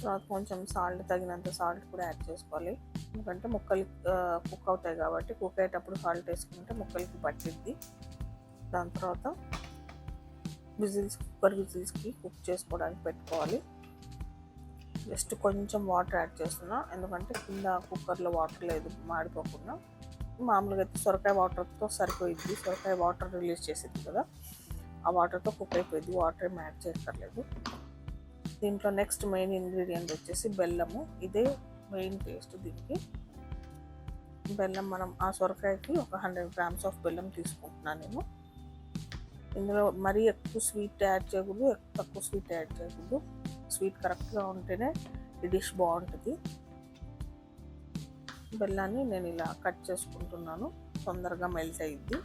తర్వాత కొంచెం సాల్ట్, తగినంత సాల్ట్ కూడా యాడ్ చేసుకోవాలి. ఎందుకంటే ముక్కలు కుక్ అవుతాయి కాబట్టి కుక్ అయ్యేటప్పుడు సాల్ట్ వేసుకుంటే ముక్కలకి పట్టిద్ది. దాని తర్వాత కుక్కర్ విజిల్స్కి కుక్ చేసుకోవడానికి పెట్టుకోవాలి. జస్ట్ కొంచెం వాటర్ యాడ్ చేస్తున్నా, ఎందుకంటే కింద కుక్కర్లో వాటర్ లేదు మాడిపోకుండా. మామూలుగా అయితే సొరకాయ వాటర్తో సరిపోయిద్ది, సొరకాయ వాటర్ రిలీజ్ చేసిద్ది కదా, ఆ వాటర్తో కుక్ అయిపోయింది, వాటర్ ఏం యాడ్ చేయక్కర్లేదు. దీంట్లో నెక్స్ట్ మెయిన్ ఇంగ్రీడియంట్ వచ్చేసి బెల్లము. ఇదే మెయిన్ టేస్ట్ దీనికి. బెల్లం మనం ఆ సొరకాయకి ఒక 100 grams ఆఫ్ బెల్లం తీసుకుంటున్నాను నేను. ఇందులో మరీ ఎక్కువ స్వీట్ యాడ్ చేయకూడదు, తక్కువ స్వీట్ యాడ్ చేయకూడదు. స్వీట్ కరెక్ట్గా ఉంటేనే ఈ డిష్ బాగుంటుంది. బెల్లాన్ని నేను ఇలా కట్ చేసుకుంటున్నాను, తొందరగా మెల్ట్ అయ్యిద్ది.